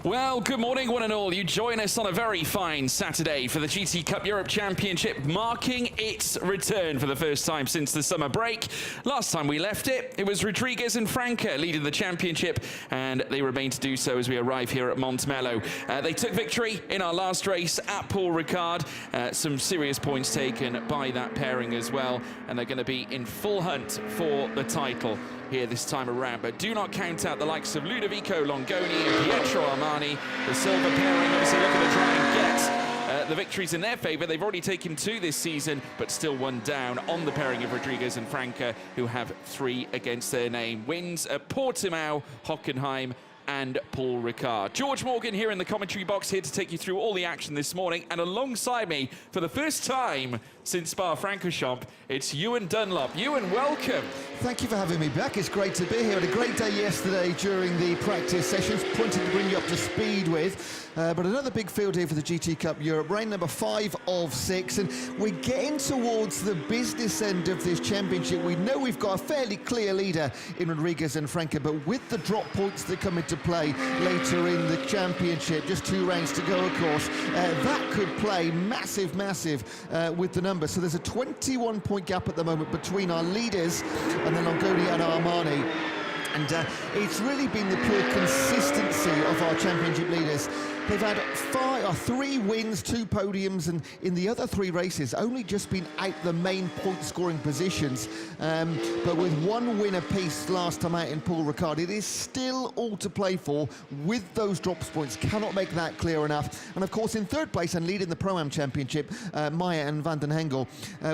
Well, good morning, one and all. You join us on a very fine Saturday for the GT Cup Europe Championship, marking its return for the first time since the summer break. Last time we left it, it was Rodriguez and Franca leading the championship, and they remain to do so as we arrive here at Montmello. They took victory in our last race at Paul Ricard. Some serious points taken by that pairing as well, and they're going to be in full hunt for the title here this time around. But do not count out the likes of Ludovico Longoni and Pietro Armani. The silver pairing obviously looking to try and get the victories in their favour. They've already taken 2 this season, but still 1 down on the pairing of Rodriguez and Franca, who have 3 against their name. Wins at Portimao, Hockenheim and Paul Ricard. George Morgan here in the commentary box, here to take you through all the action this morning. And alongside me, for the first time since Spa-Francorchamps, it's Ewan Dunlop. Ewan, welcome. Thank you for having me back. It's great to be here. Had a great day yesterday during the practice sessions, plenty to bring you up to speed with. But another big field here for the GT Cup Europe, rain number 5 of 6, and we're getting towards the business end of this championship. We know we've got a fairly clear leader in Rodriguez and Franca, but with the drop points that come into play later in the championship, just 2 rounds to go, of course, that could play massive with the numbers. So there's a 21-point gap at the moment between our leaders and then Longoni and Armani. And it's really been the pure consistency of our championship leaders. They've had 3 wins, 2 podiums, and in the other 3 races, only just been out the main point-scoring positions. But with 1 win apiece last time out in Paul Ricard, it is still all to play for with those drops points. Cannot make that clear enough. And of course, in 3rd place and leading the ProAm Championship, Meijer and Van den Hengel.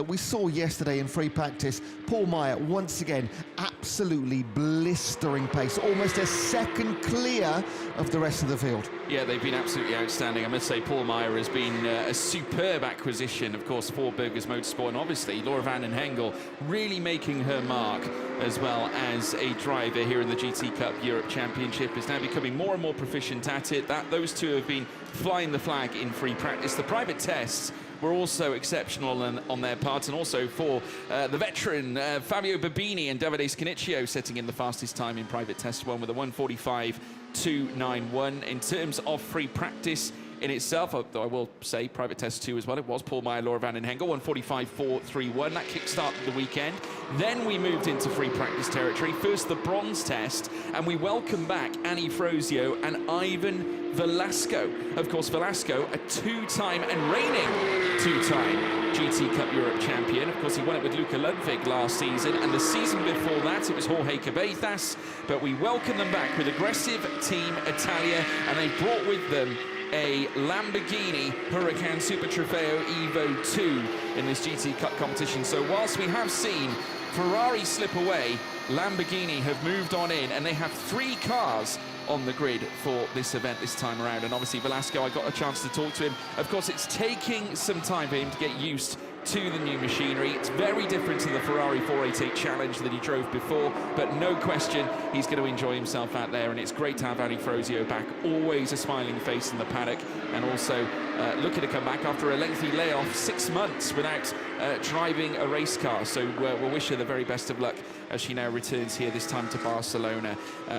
We saw yesterday in free practice, Paul Meijer once again absolutely blistering pace, almost a second clear of the rest of the field. Yeah, they've been absolutely outstanding. I must say Paul Meijer has been a superb acquisition, of course, for Burgers Motorsport, and obviously Laura Van den Hengel really making her mark as well as a driver here in the GT Cup Europe Championship, is now becoming more and more proficient at it. Those 2 have been flying the flag in free practice. The private tests were also exceptional on their part, and also for the veteran Fabio Babini and Davide Scanicchio setting in the fastest time in private test 1 with a 1:45.291. In terms of free practice in itself, though I will say private test 2 as well, it was Paul Meijer, Laura Van den Hengel, 1:45.431. That kick-started the weekend. Then we moved into free practice territory. First the bronze test, and we welcome back Annie Frozio and Ivan Velasco. Of course, Velasco, a 2-time and reigning 2-time GT Cup Europe champion. Of course, he won it with Luca Ludwig last season, and the season before that, it was Jorge Cabezas. But we welcome them back with aggressive Team Italia, and they brought with them a Lamborghini Huracan Super Trofeo Evo 2 in this GT Cup competition. So whilst we have seen Ferrari slip away, Lamborghini have moved on in, and they have 3 cars on the grid for this event this time around. And obviously Velasco, I got a chance to talk to him. Of course, it's taking some time for him to get used to the new machinery. It's very different to the Ferrari 488 Challenge that he drove before, but no question he's going to enjoy himself out there, and it's great to have Annie Frozio back. Always a smiling face in the paddock, and also looking to come back after a lengthy layoff, 6 months without driving a race car. So we'll wish her the very best of luck as she now returns here, this time to Barcelona.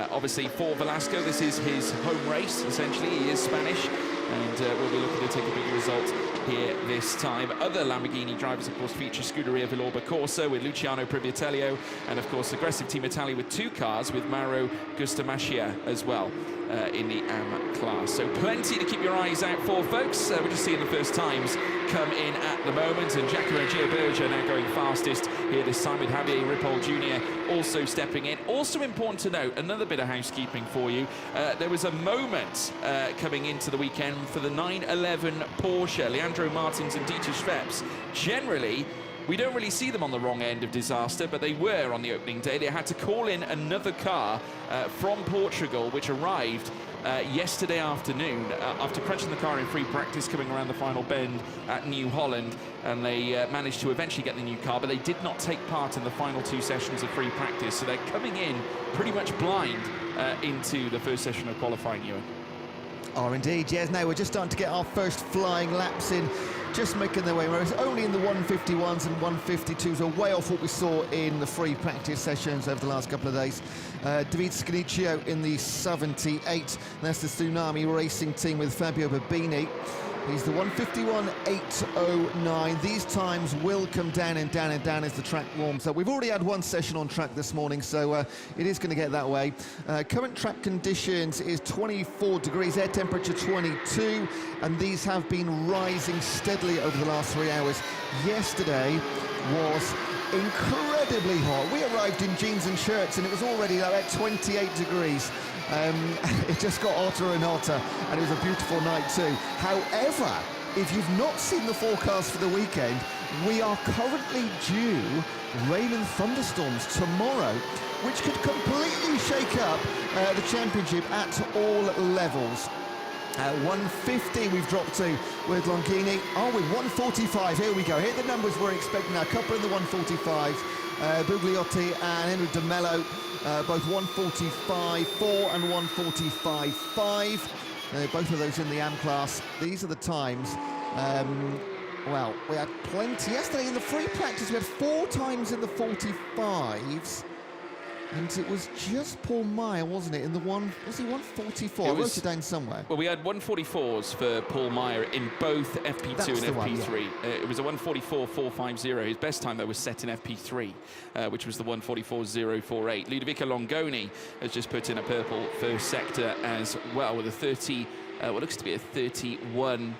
Obviously for Velasco, this is his home race, essentially. He is Spanish, and we'll be looking to take a big result here this time. Other Lamborghini drivers, of course, feature Scuderia Villorba Corsa with Luciano Privitello, and of course aggressive Team Italia with 2 cars with Mauro Gustamachia as well in the AM class. So plenty to keep your eyes out for, folks. We're just seeing the first times come in at the moment, and Giacomo Giobergia now going fastest here this time with Javier Ripoll Jr. also stepping in. Also important to note, another bit of housekeeping for you, there was a moment coming into the weekend for the 911 Porsche, Leandro Martins and Dieter Schweppes. Generally, we don't really see them on the wrong end of disaster, but they were on the opening day. They had to call in another car from Portugal, which arrived yesterday afternoon after crunching the car in free practice coming around the final bend at New Holland, and they managed to eventually get the new car, but they did not take part in the final 2 sessions of free practice, so they're coming in pretty much blind into the first session of qualifying, Ewan. Indeed, yes. Now we're just starting to get our first flying laps in just making their way, whereas only in the 151s and 152s are way off what we saw in the free practice sessions over the last couple of days. David Scaniccio in the 78, that's the Tsunami Racing team with Fabio Babini. He's the 151.809. These times will come down and down and down as the track warms up. We've already had one session on track this morning, so it is going to get that way. Current track conditions is 24 degrees, air temperature 22, and these have been rising steadily over the last 3 hours. Yesterday was incredibly hot. We arrived in jeans and shirts and it was already about 28 degrees. It just got hotter and hotter, and it was a beautiful night too. However, if you've not seen the forecast for the weekend, we are currently due rain and thunderstorms tomorrow, which could completely shake up the championship at all levels. 150 we've dropped to with Longini. Oh, with 145, here we go. Here are the numbers we're expecting now. Couple in the 145s. Bugliotti and Henry De Mello, both 145.4 and 145.5. Both of those in the AM class. These are the times. Well, we had plenty. Yesterday in the free practice, we had 4 times in the 45s. And it was just Paul Meijer, wasn't it? In the was he 144? I wrote it down somewhere. Well, we had 144s for Paul Meijer in both FP2 and FP3. Yeah. It was a 144.450. His best time, though, was set in FP3, which was the 144.048. Ludovico Longoni has just put in a purple first sector as well with a 30, what looks to be a 31.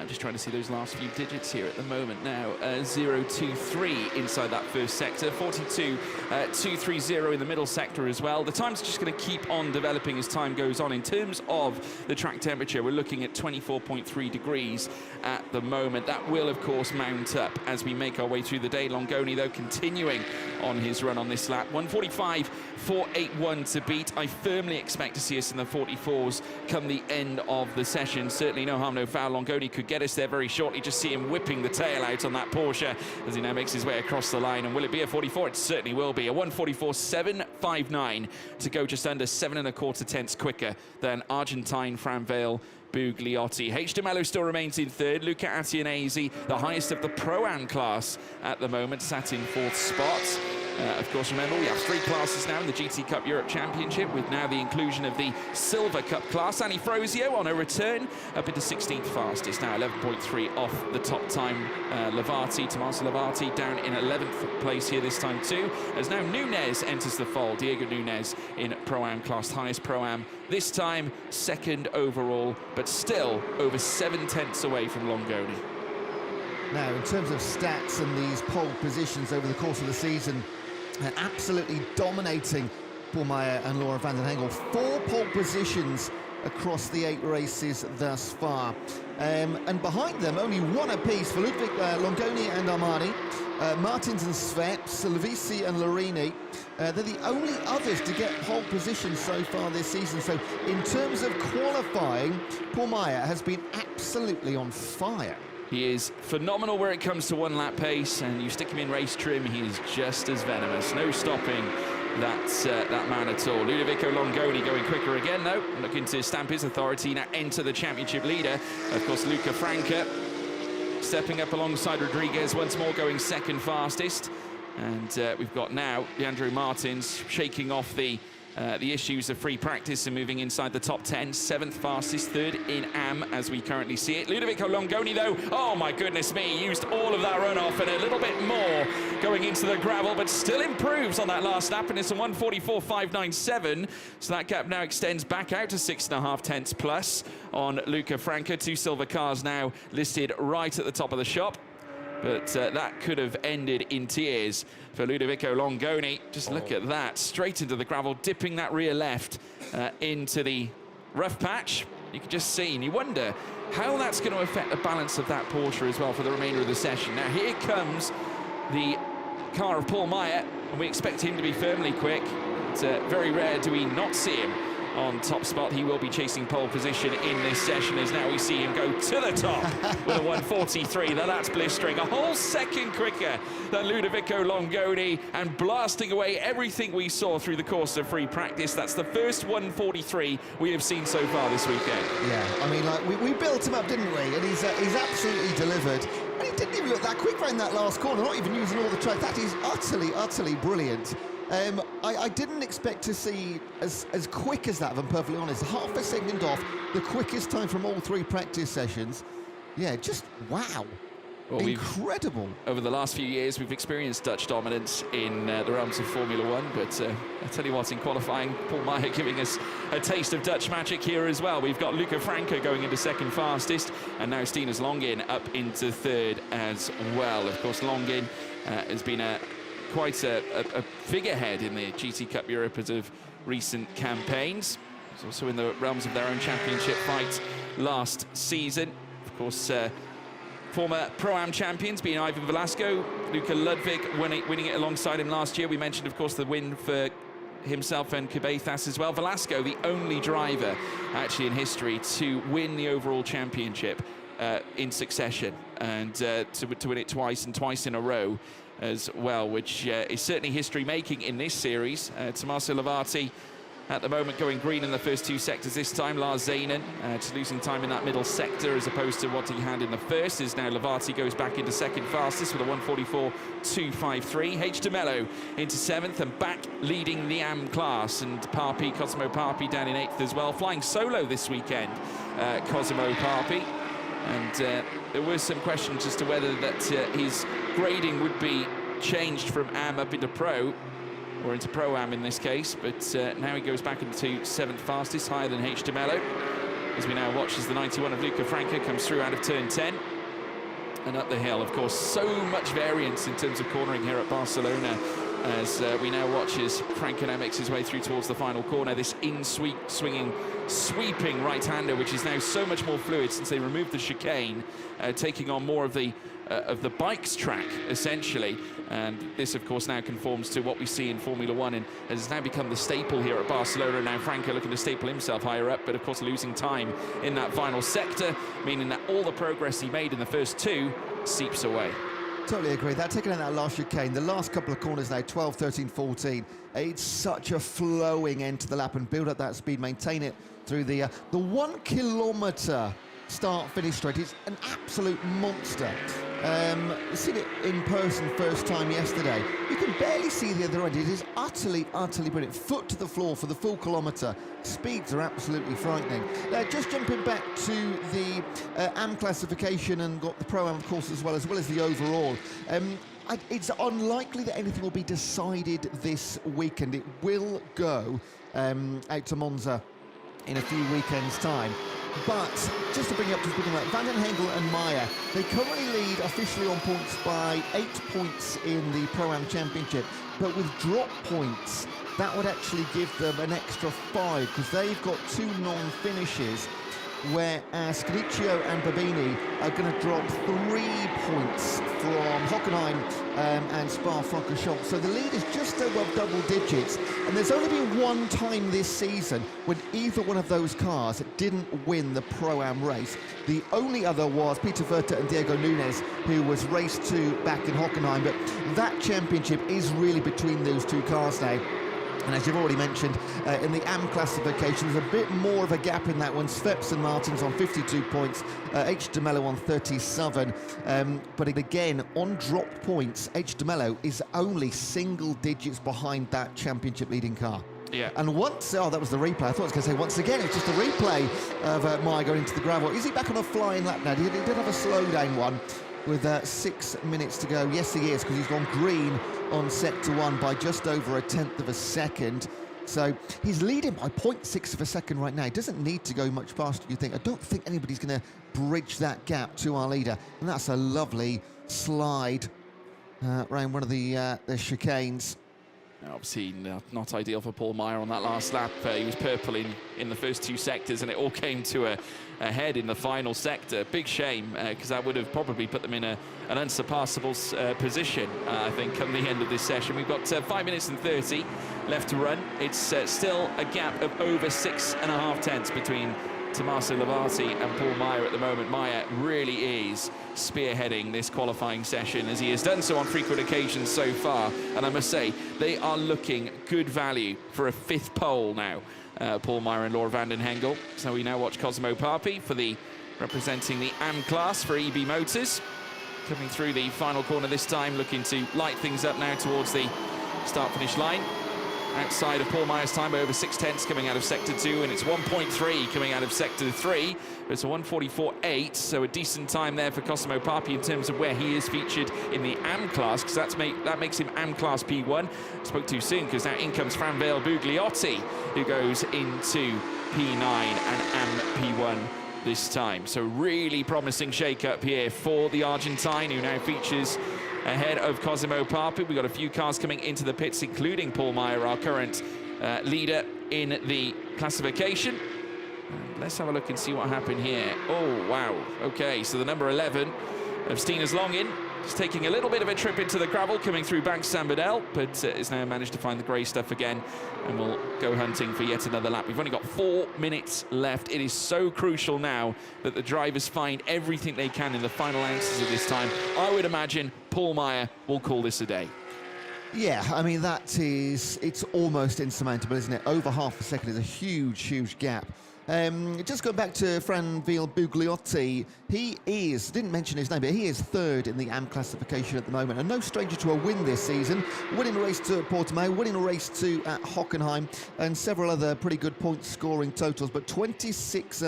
Just trying to see those last few digits here at the moment now. 023 inside that first sector, 42.230 in the middle sector as well. The time's just going to keep on developing as time goes on. In terms of the track temperature, we're looking at 24.3 degrees at the moment. That will, of course, mount up as we make our way through the day. Longoni, though, continuing on his run on this lap. 145.481 to beat. I firmly expect to see us in the 44s come the end of the session. Certainly no harm, no foul. Longoni could get us there very shortly. Just see him whipping the tail out on that Porsche as he now makes his way across the line. And will it be a 44? It certainly will be. A 144.759 to go just under 7.25 tenths quicker than Argentine Franvale Bugliotti. H. De Mello still remains in third. Luca Attianesi, the highest of the Pro-Am class at the moment, sat in 4th spot. Of course, remember, we have 3 classes now in the GT Cup Europe Championship, with now the inclusion of the Silver Cup class. Annie Frosio on a return up into 16th fastest, now 11.3 off the top time. Tommaso Lavati down in 11th place here this time too, as now Nunez enters the fold. Diego Nunez in Pro-Am class, highest Pro-Am this time, 2nd overall, but still over 7 tenths away from Longoni. Now, in terms of stats and these pole positions over the course of the season, absolutely dominating Paul Meijer and Laura van den Hengel. 4 pole positions across the 8 races thus far. And behind them, only 1 apiece for Ludwig Longoni and Armani, Martins and Sveps, Lovisi and Lorini. They're the only others to get pole positions so far this season. So in terms of qualifying, Paul Meijer has been absolutely on fire. He is phenomenal where it comes to 1 lap pace, and you stick him in race trim, he is just as venomous. No stopping that man at all. Ludovico Longoni going quicker again, though, looking to stamp his authority, now enter the championship leader. Of course, Luca Franca stepping up alongside Rodriguez once more, going 2nd fastest. And we've got now Leandro Martins shaking off the issues of free practice and moving inside the top 10. 7th fastest, 3rd in AM as we currently see it. Ludovico Longoni, though, oh my goodness me, used all of that runoff and a little bit more going into the gravel, but still improves on that last lap, and it's a 144.597. So that gap now extends back out to 6.5 tenths plus on Luca Franca. 2 silver cars now listed right at the top of the shop. But that could have ended in tears for Ludovico Longoni. Just look at that, straight into the gravel, dipping that rear left into the rough patch. You can just see, and you wonder how that's going to affect the balance of that Porsche as well for the remainder of the session. Now here comes the car of Paul Meijer, and we expect him to be firmly quick. It's very rare do we not see him on top spot. He will be chasing pole position in this session, as now we see him go to the top with a 1:43. Now that's blistering, a whole second quicker than Ludovico Longoni, and blasting away everything we saw through the course of free practice. That's the first 1:43 we have seen so far this weekend. Yeah, I mean, like, we built him up, didn't we? And he's absolutely delivered. And he didn't even look that quick around that last corner, not even using all the track. That is utterly brilliant. I didn't expect to see as quick as that, if I'm perfectly honest. Half a second off, the quickest time from all 3 practice sessions. Yeah, just wow. Well, incredible. Over the last few years, we've experienced Dutch dominance in the realms of Formula One, but I tell you what, in qualifying, Paul Meijer giving us a taste of Dutch magic here as well. We've got Luca Franco going into second fastest, and now Stinus Longin up into third as well. Of course, Longin has been quite a figurehead in the GT Cup Europe as of recent campaigns. He's also in the realms of their own championship fight last season. Of course, former Pro-Am champions being Ivan Velasco, Luka Ludwig winning it alongside him last year. We mentioned, of course, the win for himself and Cabezas as well. Velasco, the only driver actually in history to win the overall championship in succession, and to win it twice and twice in a row as well, which is certainly history-making in this series. Tommaso Lavati at the moment going green in the first 2 sectors this time. Lars Zanen just losing time in that middle sector as opposed to what he had in the first, as now Lavati goes back into second fastest with a 1:44.253. H. De Mello into 7th and back leading the AM class, and Papi, Cosimo Papi down in 8th as well, flying solo this weekend, Cosimo Papi. And there were some questions as to whether that his grading would be changed from AM up into Pro, or into Pro-Am in this case, but now he goes back into 7th fastest, higher than H. De Mello, as we now watch as the 91 of Luca Franco comes through out of turn 10 and up the hill. Of course, so much variance in terms of cornering here at Barcelona, as we now watch as Franco now makes his way through towards the final corner. This sweeping right-hander, which is now so much more fluid since they removed the chicane, taking on more of the bike's track, essentially. And this, of course, now conforms to what we see in Formula One and has now become the staple here at Barcelona. Now Franco looking to staple himself higher up, but of course losing time in that final sector, meaning that all the progress he made in the first 2 seeps away. Totally agree. That taking in that last chicane, the last couple of corners now, 12, 13, 14. It's such a flowing end to the lap, and build up that speed, maintain it through the 1 kilometre start-finish straight. It's an absolute monster. Seen it in person first time yesterday. You can barely see the other end. It is utterly brilliant. Foot to the floor for the full kilometre. Speeds are absolutely frightening. Just jumping back to the AM classification, and got the Pro-Am, of course, as well as the overall. It's unlikely that anything will be decided this weekend. It will go out to Monza in a few weekends' time. But just to bring you up to speed on that, Van den Hengel and Meijer, they currently lead officially on points by 8 points in the Pro-Am Championship. But with drop points, that would actually give them an extra 5, because they've got 2 non-finishes, whereas Scudiccio and Babini are going to drop 3 points from Hockenheim and Spa-Francorchamps. So the lead is just above double digits, and there's only been one time this season when either one of those cars didn't win the Pro-Am race. The only other was Peter Verta and Diego Nunes, who was race 2 back in Hockenheim, but that championship is really between those 2 cars now. And as you've already mentioned, in the AM classification, there's a bit more of a gap in that one. Sveps and Martins on 52 points, H. De Mello on 37. But again, on dropped points, H. De Mello is only single digits behind that championship leading car. Yeah. And once, oh, that was the replay. I thought I was going to say once again, it's just a replay of Meijer going into the gravel. Is he back on a flying lap now? He did have a slow down one with 6 minutes to go. Yes, he is, because he's gone green on sector 1 by just over 1/10 of a second. So he's leading by 0.6 of a second right now. He doesn't need to go much faster, you think. I don't think anybody's going to bridge that gap to our leader. And that's a lovely slide around one of the chicanes. Obviously not ideal for Paul Meijer on that last lap. He was purple in the first 2 sectors, and it all came to a head in the final sector. Big shame, because that would have probably put them in an unsurpassable position, I think, come the end of this session. We've got 5 minutes and 30 left to run. It's still a gap of over 6.5 tenths between Tommaso Lovato and Paul Meijer at the moment. Meijer really is spearheading this qualifying session, as he has done so on frequent occasions so far. And I must say, they are looking good value for a 5th pole now, Paul Meijer and Laura van den Hengel. So we now watch Cosimo Papi for representing the AM class for EB Motors. Coming through the final corner this time, looking to light things up now towards the start-finish line. Outside of Paul Meijer's time by over 6 tenths coming out of Sector 2, and it's 1.3 coming out of Sector 3. It's a 1:44.8, so a decent time there for Cosimo Papi in terms of where he is featured in the AM class, because that makes him AM class P1. Spoke too soon, because now in comes Franvel Bugliotti, who goes into P9 and AM P1 this time. So really promising shake-up here for the Argentine, who now features ahead of Cosimo Papi. We've got a few cars coming into the pits, including Paul Meijer, our current leader in the classification. And let's have a look and see what happened here. Oh, wow. Okay, so the number 11 of Stina's Longin is taking a little bit of a trip into the gravel, coming through Bank Sambadel, but has now managed to find the grey stuff again, and will go hunting for yet another lap. We've only got 4 minutes left. It is so crucial now that the drivers find everything they can in the final ounces of this time. I would imagine Paul Meijer will call this a day. Yeah, I mean, it's almost insurmountable, isn't it? Over half a second is a huge, huge gap. Just going back to Franvel Bugliotti, didn't mention his name, but he is 3rd in the AM classification at the moment, and no stranger to a win this season. Winning a race to Portimao, winning a race to Hockenheim, and several other pretty good point-scoring totals, but 26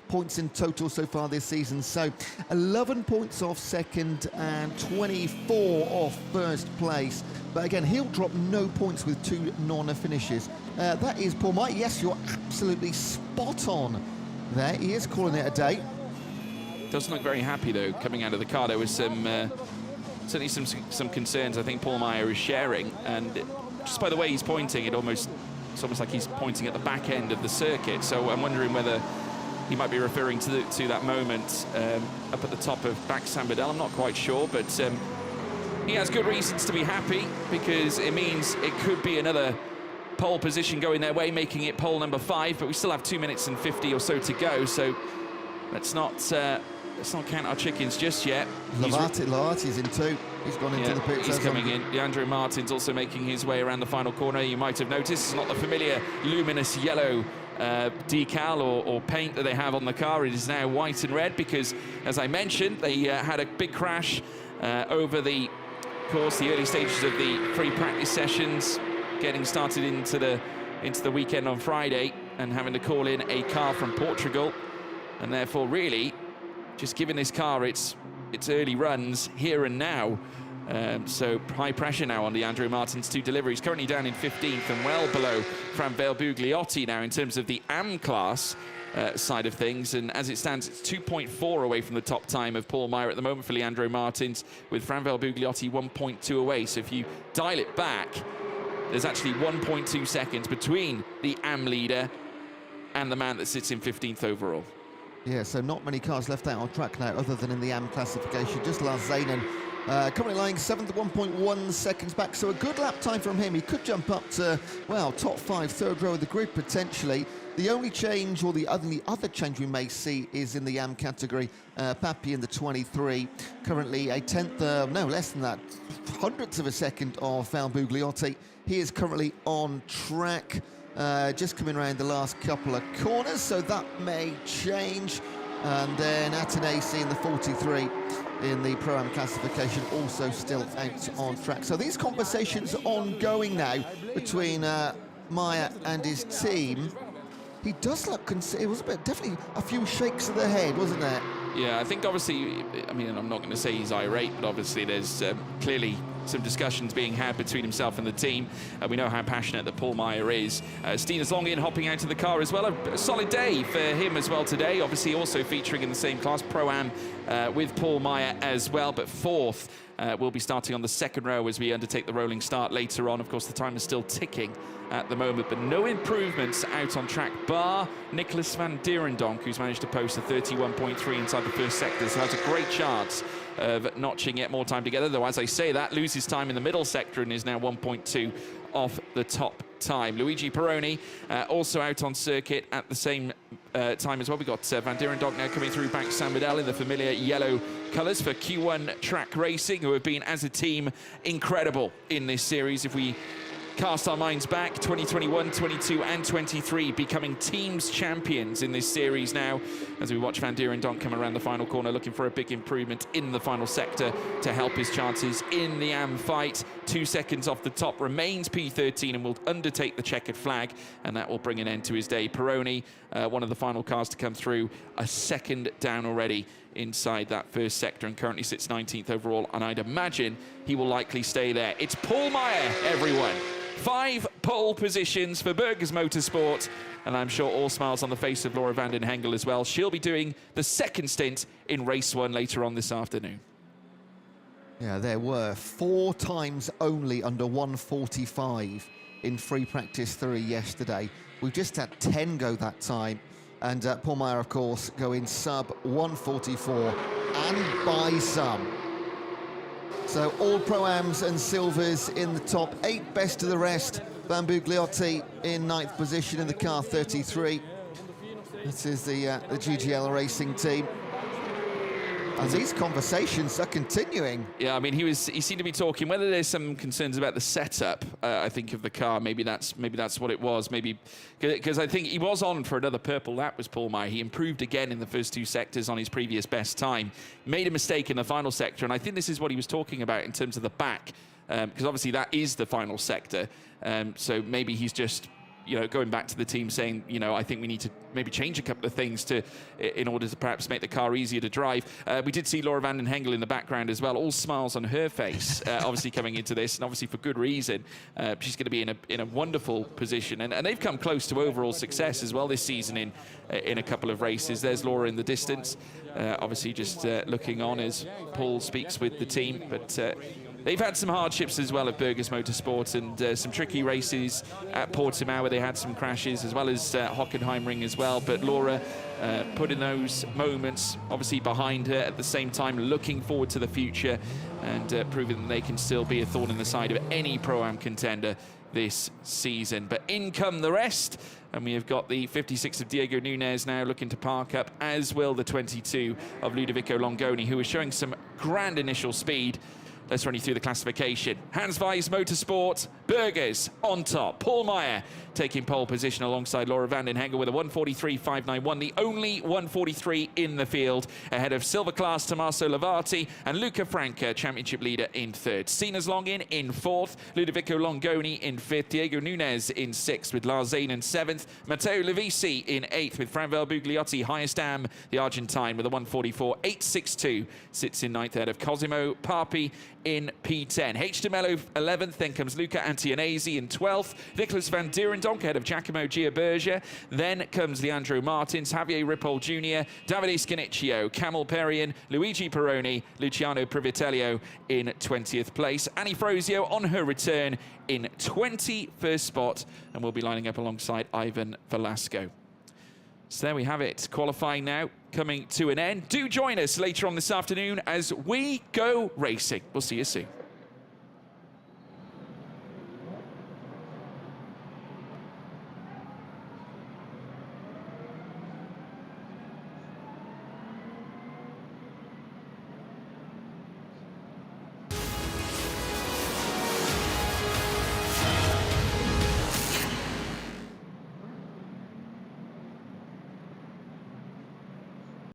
points in total so far this season. So 11 points off second and 24 off first place. But again, he'll drop no points with 2 non-finishes. That is Paul Meijer. Yes, you're absolutely spot on there. He is calling it a day. Doesn't look very happy, though, coming out of the car. There was certainly some concerns I think Paul Meijer is sharing. And just by the way he's pointing, it's almost like he's pointing at the back end of the circuit. So I'm wondering whether he might be referring to that moment up at the top of Back Sambadel. I'm not quite sure, but he has good reasons to be happy, because it means it could be another pole position going their way, making it pole number 5, but we still have 2 minutes and 50 or so to go, so let's not count our chickens just yet. Lovaty's in 2. He's gone into the pits. He's coming in. Leandro Martin's also making his way around the final corner. You might have noticed it's not the familiar luminous yellow decal or paint that they have on the car. It is now white and red, because, as I mentioned, they had a big crash over the course, the early stages of the free practice sessions, getting started into the weekend on Friday, and having to call in a car from Portugal, and therefore really just giving this car its early runs here and now. So high pressure now on Leandro Martin's 2 deliveries, currently down in 15th and well below Franvel Bugliotti now in terms of the AM class side of things, and as it stands, it's 2.4 away from the top time of Paul Meijer at the moment for Leandro Martins, with Franvel Bugliotti 1.2 away. So if you dial it back, there's actually 1.2 seconds between the AM leader and the man that sits in 15th overall. Yeah, so not many cars left out on track now, other than in the AM classification. Just Lars Zanen currently lying 7th, 1.1 seconds back, so a good lap time from him. He could jump up to, well, top 5, 3rd row of the grid potentially. The only change, or the other change we may see, is in the AM category. Papi in the 23, currently a 10th, no, less than that, hundredths of a second of Val Bugliotti. He is currently on track, just coming around the last couple of corners, so that may change. And then Atanasi in the 43 in the ProAm classification, also still out on track. So these conversations ongoing now between Meijer and his team. He does look, it was definitely a few shakes of the head, wasn't there? Yeah, I think obviously, I mean, I'm not going to say he's irate, but obviously there's clearly some discussions being had between himself and the team. We know how passionate that Paul Meijer is. Stina's Longin hopping out of the car as well. A solid day for him as well today. Obviously also featuring in the same class, Pro-Am with Paul Meijer as well, but 4th. We'll be starting on the 2nd row as we undertake the rolling start later on. Of course, the time is still ticking at the moment, but no improvements out on track, bar Nicholas van Dierendonk, who's managed to post a 31.3 inside the first sector, so has a great chance of notching yet more time together, though as I say that, loses time in the middle sector and is now 1.2 off the top time. Luigi Peroni also out on circuit at the same time as well. We've got Van Dierendonck now coming through Bank Saint-Medel in the familiar yellow colours for Q1 Track Racing, who have been, as a team, incredible in this series. If we cast our minds back, 2021, 22 and 23 becoming teams champions in this series now, as we watch Van Dierendonck come around the final corner looking for a big improvement in the final sector to help his chances in the AM fight. 2 seconds off the top, remains P13 and will undertake the checkered flag, and that will bring an end to his day. Peroni, one of the final cars to come through, a second down already inside that first sector and currently sits 19th overall, and I'd imagine he will likely stay there. It's Paul Meijer, everyone. 5 pole positions for Burgers Motorsport, and I'm sure all smiles on the face of Laura van den Hengel as well. She'll be doing the second stint in race 1 later on this afternoon. Yeah, there were 4 times only under 145 in free practice 3 yesterday. We've just had 10 go that time, and Paul Meijer, of course, going sub 144 and by some. So all Pro-Ams and Silvers in the top 8, best of the rest. Van Bugliotti in 9th position in the car 33. This is the GGL racing team. And these conversations are continuing. Yeah, I mean, he seemed to be talking, whether there's some concerns about the setup, I think, of the car. Maybe that's what it was. Maybe because I think he was on for another purple lap, was Paul Meijer. He improved again in the first 2 sectors on his previous best time. Made a mistake in the final sector, and I think this is what he was talking about in terms of the back, because obviously that is the final sector. So maybe he's just, you know, going back to the team saying, you know, I think we need to maybe change a couple of things in order to perhaps make the car easier to drive. We did see Laura van den Hengel in the background as well, all smiles on her face, obviously coming into this, and obviously for good reason. She's going to be in a wonderful position, and they've come close to overall success as well this season in a couple of races. There's Laura in the distance, obviously just looking on as Paul speaks with the team, but they've had some hardships as well at Burgers Motorsport, and some tricky races at Portimao where they had some crashes, as well as Hockenheimring as well. But Laura putting those moments obviously behind her, at the same time looking forward to the future and proving that they can still be a thorn in the side of any Pro-Am contender this season. But in come the rest, and we have got the 56 of Diego Nunes now looking to park up, as will the 22 of Ludovico Longoni, who is showing some grand initial speed. Let's run you through the classification. Hans Weiss Motorsport, Burgers on top. Paul Meijer taking pole position alongside Laura van den Hengel with a 143.591, the only 143 in the field, ahead of Silver Class Tommaso Lavati and Luca Franca, championship leader, in 3rd. Sinas Longin in 4th, Ludovico Longoni in 5th, Diego Nunes in 6th with Lars Zane in 7th, Matteo Levisi in 8th with Franvel Bugliotti, highest am, the Argentine, with a 144.862, sits in 9th ahead of Cosimo Papi in P10. H. de Mello 11th, then comes Luca Antionesi in 12th, Nicholas Van Dierendonck ahead of Giacomo Giabergia, then comes Leandro Martins, Javier Ripoll Jr., Davide Scanicchio, Camel Perrion, Luigi Peroni, Luciano Privitello in 20th place. Annie Frosio on her return in 21st spot, and will be lining up alongside Ivan Velasco. So there we have it. Qualifying now coming to an end. Do join us later on this afternoon as we go racing. We'll see you soon.